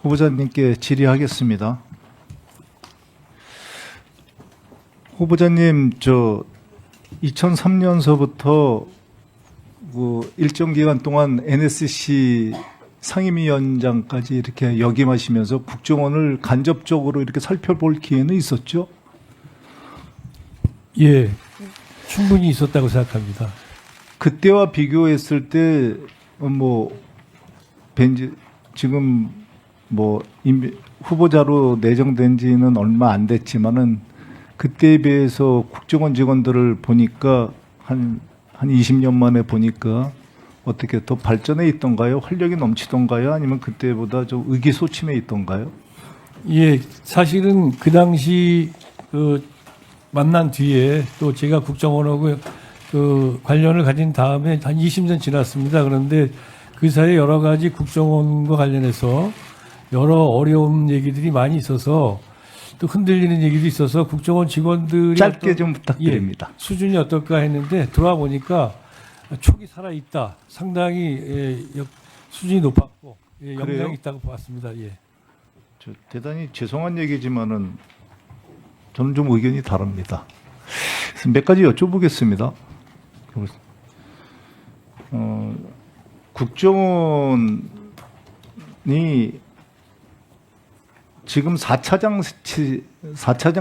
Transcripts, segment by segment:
후보자님께 질의하겠습니다. 후보자님, 2003년서부터 일정 기간 동안 NSC 상임위원장까지 이렇게 역임하시면서 국정원을 간접적으로 이렇게 살펴볼 기회는 있었죠? 예, 충분히 있었다고 생각합니다. 그때와 비교했을 때 지금 후보자로 내정된 지는 얼마 안 됐지만은 그때에 비해서 국정원 직원들을 보니까 한 20년 만에 보니까 어떻게 더 발전해 있던가요? 활력이 넘치던가요? 아니면 그때보다 좀 의기소침해 있던가요? 예, 사실은 그 당시 만난 뒤에 또 제가 국정원하고 관련을 가진 다음에 한 20년 지났습니다. 그런데 그 사이에 여러 가지 국정원과 관련해서 여러 어려운 얘기들이 많이 있어서 또 흔들리는 얘기도 있어서 국정원 직원들이 짧게 좀 부탁드립니다. 예, 수준이 어떨까 했는데 들어와 보니까 촉이 살아있다. 상당히 수준이 높았고 영향이 있다고 봤습니다. 예. 대단히 죄송한 얘기지만은 저는 좀 의견이 다릅니다. 그래서 몇 가지 여쭤보겠습니다. 국정원이 지금 4차장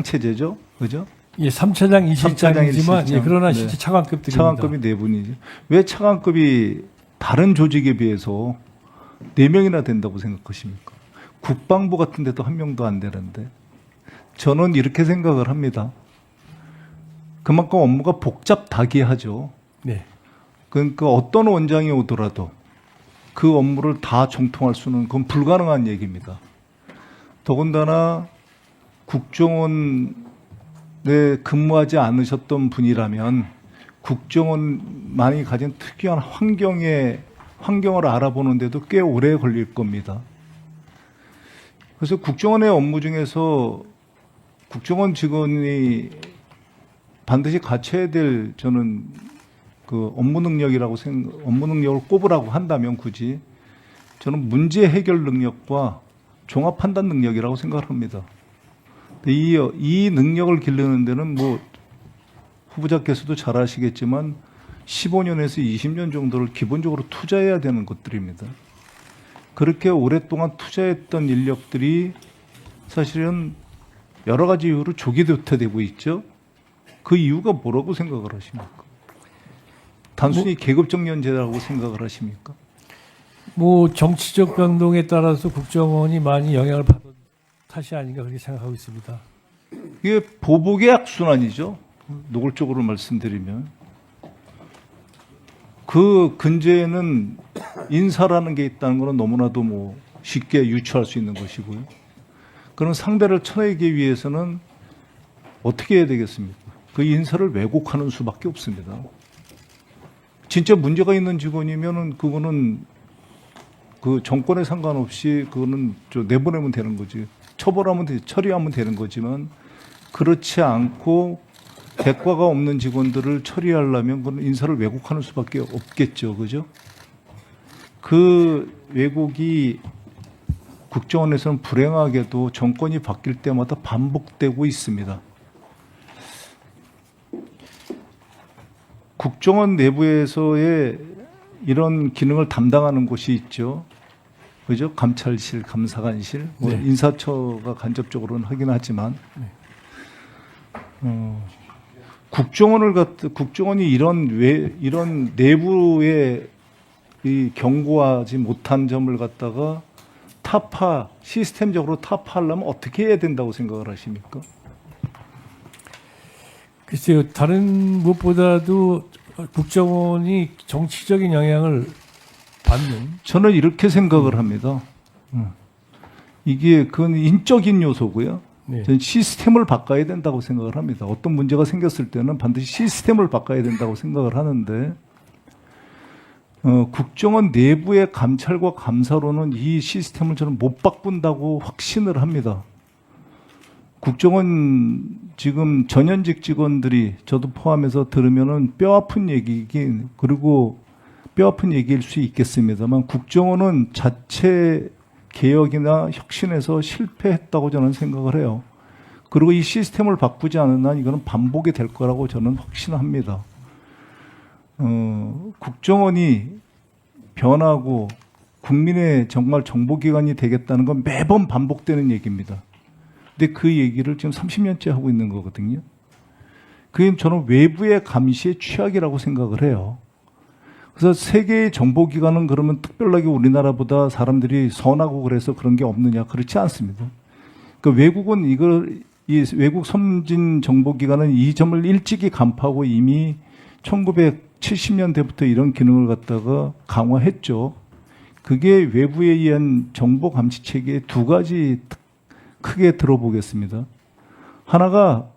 체제죠? 그죠? 예, 3차장, 2차장이지만 예, 그러나 실제 네. 차관급들입니다. 차관급이 4분이죠. 왜 차관급이 다른 조직에 비해서 4명이나 된다고 생각하십니까? 국방부 같은 데도 1명도 안 되는데 저는 이렇게 생각을 합니다. 그만큼 업무가 복잡다기하죠. 네. 그러니까 어떤 원장이 오더라도 그 업무를 다 정통할 수는 그건 불가능한 얘기입니다. 더군다나 국정원에 근무하지 않으셨던 분이라면 국정원만이 가진 특이한 환경을 알아보는데도 꽤 오래 걸릴 겁니다. 그래서 국정원의 업무 중에서 국정원 직원이 반드시 갖춰야 될 저는 그 업무 능력을 꼽으라고 한다면 굳이 저는 문제 해결 능력과 종합 판단 능력이라고 생각을 합니다. 이 능력을 기르는 데는 후보자께서도 잘 아시겠지만 15년에서 20년 정도를 기본적으로 투자해야 되는 것들입니다. 그렇게 오랫동안 투자했던 인력들이 사실은 여러 가지 이유로 조기 도태되고 있죠. 그 이유가 뭐라고 생각을 하십니까? 단순히 계급적 연재라고 생각을 하십니까? 정치적 변동에 따라서 국정원이 많이 영향을 받은 탓이 아닌가 그렇게 생각하고 있습니다. 이게 보복의 악순환이죠. 노골적으로 말씀드리면. 그 근저에는 인사라는 게 있다는 것은 너무나도 쉽게 유추할 수 있는 것이고요. 그런 상대를 쳐내기 위해서는 어떻게 해야 되겠습니까? 그 인사를 왜곡하는 수밖에 없습니다. 진짜 문제가 있는 직원이면은 그거는 그 정권에 상관없이 그거는 내보내면 되는 거지. 처리하면 되는 거지만 그렇지 않고 대가가 없는 직원들을 처리하려면 그건 인사를 왜곡하는 수밖에 없겠죠. 그죠? 그 왜곡이 국정원에서는 불행하게도 정권이 바뀔 때마다 반복되고 있습니다. 국정원 내부에서의 이런 기능을 담당하는 곳이 있죠. 그죠? 감찰실, 감사관실, 네. 인사처가 간접적으로는 하긴 하지만, 국정원이 이런 내부에 경고하지 못한 점을 갖다가 시스템적으로 타파하려면 어떻게 해야 된다고 생각을 하십니까? 글쎄요, 다른 무엇보다도 국정원이 정치적인 영향을 받는. 저는 이렇게 생각을 합니다. 그건 인적인 요소고요. 네. 저는 시스템을 바꿔야 된다고 생각을 합니다. 어떤 문제가 생겼을 때는 반드시 시스템을 바꿔야 된다고 생각을 하는데, 국정원 내부의 감찰과 감사로는 이 시스템을 저는 못 바꾼다고 확신을 합니다. 국정원 지금 전현직 직원들이 저도 포함해서 들으면은 뼈아픈 얘기일 수 있겠습니다만 국정원은 자체 개혁이나 혁신에서 실패했다고 저는 생각을 해요. 그리고 이 시스템을 바꾸지 않는 한 이거는 반복이 될 거라고 저는 확신합니다. 국정원이 변하고 국민의 정말 정보기관이 되겠다는 건 매번 반복되는 얘기입니다. 근데 그 얘기를 지금 30년째 하고 있는 거거든요. 그게 저는 외부의 감시의 취약이라고 생각을 해요. 그래서 세계의 정보기관은 그러면 특별하게 우리나라보다 사람들이 선하고 그래서 그런 게 없느냐? 그렇지 않습니다. 그 외국은 이 외국 선진 정보기관은 이 점을 일찍이 간파하고 이미 1970년대부터 이런 기능을 갖다가 강화했죠. 그게 외부에 의한 정보 감시 체계의 두 가지 크게 들어보겠습니다. 하나가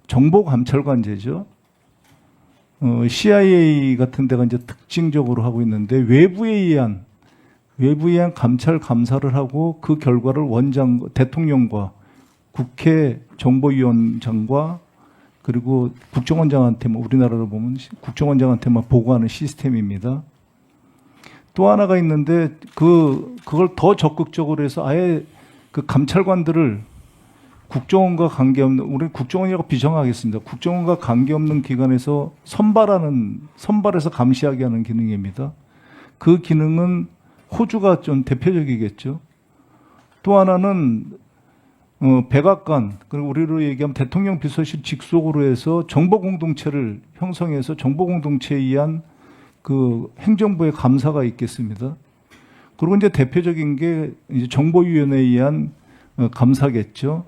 정보감찰관제죠. CIA 같은 데가 이제 특징적으로 하고 있는데 외부에 의한 감찰 감사를 하고 그 결과를 대통령과 국회 정보위원장과 그리고 국정원장한테만 우리나라로 보면 국정원장한테만 보고하는 시스템입니다. 또 하나가 있는데 그걸 더 적극적으로 해서 아예 그 감찰관들을 국정원과 관계없는 우리 국정원이라고 비정하겠습니다. 국정원과 관계없는 기관에서 선발해서 감시하게 하는 기능입니다. 그 기능은 호주가 좀 대표적이겠죠. 또 하나는 백악관 그리고 우리로 얘기하면 대통령 비서실 직속으로 해서 정보 공동체를 형성해서 정보 공동체에 의한 그 행정부의 감사가 있겠습니다. 그리고 이제 대표적인 게 이제 정보위원회에 의한 감사겠죠.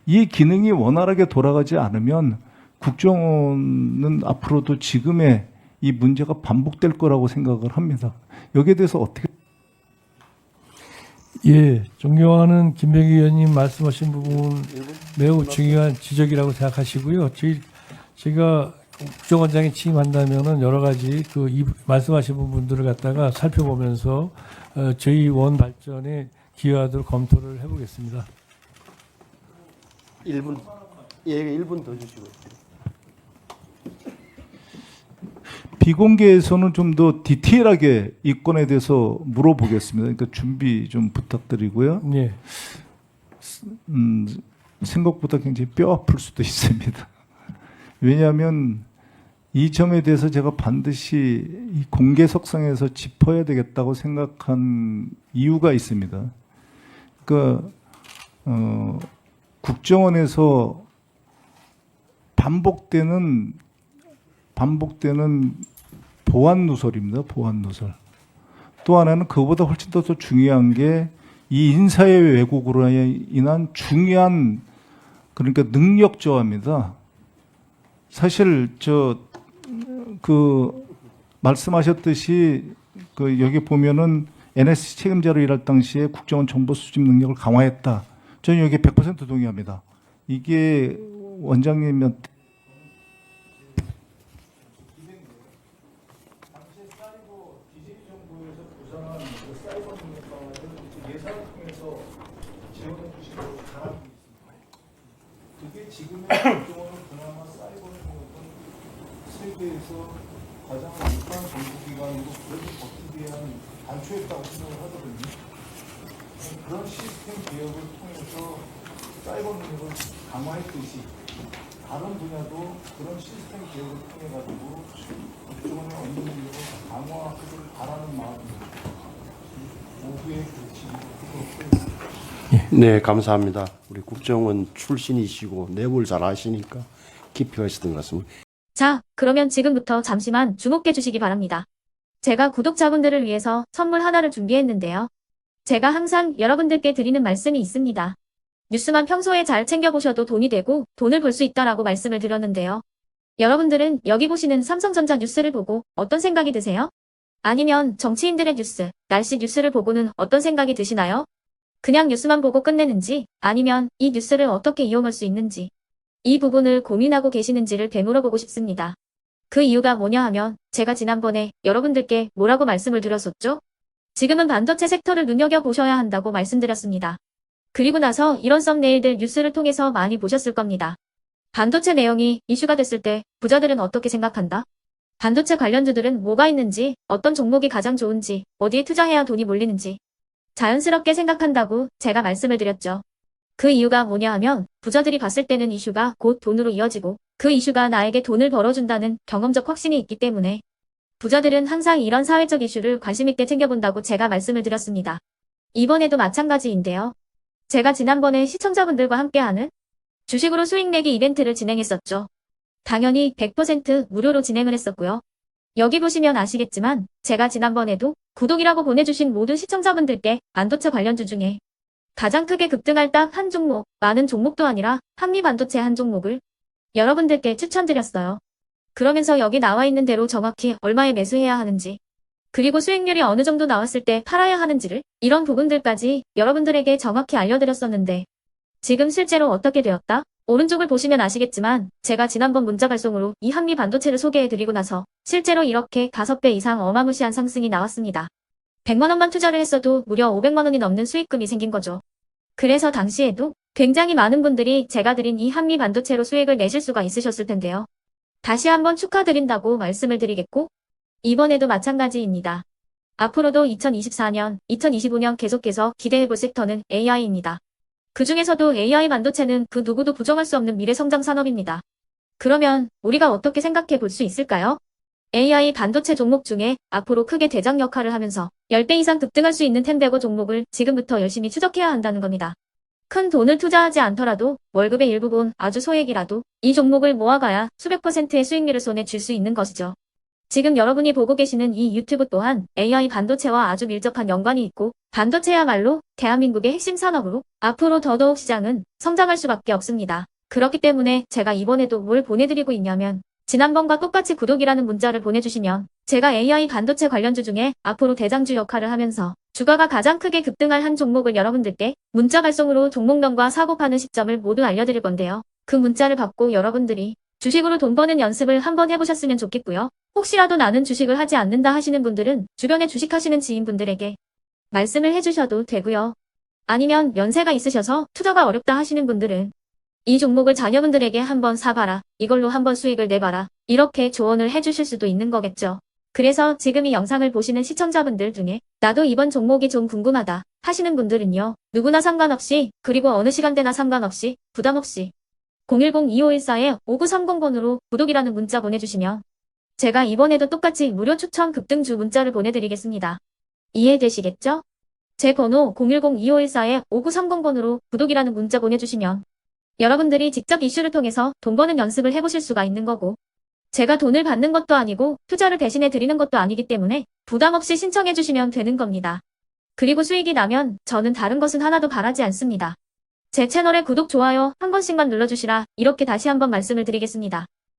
이 기능이 원활하게 돌아가지 않으면 국정원은 앞으로도 지금의 이 문제가 반복될 거라고 생각을 합니다. 여기에 대해서 어떻게? 예, 존경하는 김병기 의원님 말씀하신 부분 매우 중요한 지적이라고 생각하시고요. 제가 국정원장이 취임한다면은 여러 가지 말씀하신 부분들을 갖다가 살펴보면서 저희 원 발전에 기여하도록 검토를 해보겠습니다. 1분, 예, 1분 더 주시고. 비공개에서는 좀 더 디테일하게 이 건에 대해서 물어보겠습니다. 그러니까 준비 좀 부탁드리고요. 예. 생각보다 굉장히 뼈 아플 수도 있습니다. 왜냐하면 이 점에 대해서 제가 반드시 이 공개석상에서 짚어야 되겠다고 생각한 이유가 있습니다. 그러니까 국정원에서 반복되는 보안 누설입니다. 보안 누설. 또 하나는 그보다 훨씬 더 중요한 게 이 인사의 왜곡으로 인한 중요한 그러니까 능력 저하입니다. 사실 말씀하셨듯이 여기 보면은 NSC 책임자로 일할 당시에 국정원 정보 수집 능력을 강화했다. 저는 여기에 100% 동의합니다. 이게 원장님한테 그게 지금의 국정원은 그나마 사이버 능력은 세계에서 가장 우수한 정보기관으로 그래도 버티기 위한 단초했다고 생각을 하거든요. 그런 시스템 개혁을 통해서 사이버 능력을 강화했듯이 다른 분야도 그런 시스템 개혁을 통해 가지고 국정원의 업무 능력을 강화하기를 바라는 마음입니다. 오후에 그렇지. 네, 감사합니다. 우리 국정원 출신이시고 내부를 잘 아시니까 깊이 하시던 것 같습니다. 자, 그러면 지금부터 잠시만 주목해 주시기 바랍니다. 제가 구독자분들을 위해서 선물 하나를 준비했는데요. 제가 항상 여러분들께 드리는 말씀이 있습니다. 뉴스만 평소에 잘 챙겨보셔도 돈이 되고 돈을 벌 수 있다라고 말씀을 드렸는데요. 여러분들은 여기 보시는 삼성전자 뉴스를 보고 어떤 생각이 드세요? 아니면 정치인들의 뉴스, 날씨 뉴스를 보고는 어떤 생각이 드시나요? 그냥 뉴스만 보고 끝내는지 아니면 이 뉴스를 어떻게 이용할 수 있는지 이 부분을 고민하고 계시는지를 되물어보고 싶습니다. 그 이유가 뭐냐 하면 제가 지난번에 여러분들께 뭐라고 말씀을 드렸었죠? 지금은 반도체 섹터를 눈여겨보셔야 한다고 말씀드렸습니다. 그리고 나서 이런 썸네일들 뉴스를 통해서 많이 보셨을 겁니다. 반도체 내용이 이슈가 됐을 때 부자들은 어떻게 생각한다? 반도체 관련주들은 뭐가 있는지, 어떤 종목이 가장 좋은지, 어디에 투자해야 돈이 몰리는지 자연스럽게 생각한다고 제가 말씀을 드렸죠. 그 이유가 뭐냐 하면 부자들이 봤을 때는 이슈가 곧 돈으로 이어지고 그 이슈가 나에게 돈을 벌어준다는 경험적 확신이 있기 때문에 부자들은 항상 이런 사회적 이슈를 관심 있게 챙겨본다고 제가 말씀을 드렸습니다. 이번에도 마찬가지인데요. 제가 지난번에 시청자분들과 함께하는 주식으로 수익 내기 이벤트를 진행했었죠. 당연히 100% 무료로 진행을 했었고요. 여기 보시면 아시겠지만 제가 지난번에도 구독이라고 보내주신 모든 시청자분들께 반도체 관련주 중에 가장 크게 급등할 딱 한 종목, 많은 종목도 아니라 한미반도체 한 종목을 여러분들께 추천드렸어요. 그러면서 여기 나와 있는 대로 정확히 얼마에 매수해야 하는지, 그리고 수익률이 어느 정도 나왔을 때 팔아야 하는지를 이런 부분들까지 여러분들에게 정확히 알려드렸었는데 지금 실제로 어떻게 되었다? 오른쪽을 보시면 아시겠지만 제가 지난번 문자 발송으로 이 한미 반도체를 소개해드리고 나서 실제로 이렇게 5배 이상 어마무시한 상승이 나왔습니다. 100만 원만 투자를 했어도 무려 500만 원이 넘는 수익금이 생긴 거죠. 그래서 당시에도 굉장히 많은 분들이 제가 드린 이 한미 반도체로 수익을 내실 수가 있으셨을 텐데요. 다시 한번 축하드린다고 말씀을 드리겠고 이번에도 마찬가지입니다. 앞으로도 2024년, 2025년 계속해서 기대해볼 섹터는 AI입니다. 그 중에서도 AI 반도체는 그 누구도 부정할 수 없는 미래 성장 산업입니다. 그러면 우리가 어떻게 생각해 볼 수 있을까요? AI 반도체 종목 중에 앞으로 크게 대장 역할을 하면서 10배 이상 급등할 수 있는 템베고 종목을 지금부터 열심히 추적해야 한다는 겁니다. 큰 돈을 투자하지 않더라도 월급의 일부분 아주 소액이라도 이 종목을 모아가야 수백 %의 수익률을 손에 쥘 수 있는 것이죠. 지금 여러분이 보고 계시는 이 유튜브 또한 AI 반도체와 아주 밀접한 연관이 있고 반도체야말로 대한민국의 핵심 산업으로 앞으로 더더욱 시장은 성장할 수밖에 없습니다. 그렇기 때문에 제가 이번에도 뭘 보내드리고 있냐면 지난번과 똑같이 구독이라는 문자를 보내주시면 제가 AI 반도체 관련주 중에 앞으로 대장주 역할을 하면서 주가가 가장 크게 급등할 한 종목을 여러분들께 문자 발송으로 종목명과 사고 파는 시점을 모두 알려드릴 건데요. 그 문자를 받고 여러분들이 주식으로 돈 버는 연습을 한번 해보셨으면 좋겠고요. 혹시라도 나는 주식을 하지 않는다 하시는 분들은 주변에 주식하시는 지인분들에게 말씀을 해주셔도 되고요. 아니면 연세가 있으셔서 투자가 어렵다 하시는 분들은 이 종목을 자녀분들에게 한번 사봐라. 이걸로 한번 수익을 내봐라. 이렇게 조언을 해주실 수도 있는 거겠죠. 그래서 지금 이 영상을 보시는 시청자분들 중에 나도 이번 종목이 좀 궁금하다 하시는 분들은요. 누구나 상관없이 그리고 어느 시간대나 상관없이 부담 없이 010-2514-5930번으로 구독이라는 문자 보내주시면 제가 이번에도 똑같이 무료 추천 급등주 문자를 보내드리겠습니다. 이해되시겠죠? 제 번호 010-2514-5930번으로 구독이라는 문자 보내주시면 여러분들이 직접 이슈를 통해서 돈 버는 연습을 해보실 수가 있는 거고 제가 돈을 받는 것도 아니고 투자를 대신해 드리는 것도 아니기 때문에 부담 없이 신청해 주시면 되는 겁니다. 그리고 수익이 나면 저는 다른 것은 하나도 바라지 않습니다. 제 채널에 구독, 좋아요 한 번씩만 눌러주시라 이렇게 다시 한번 말씀을 드리겠습니다.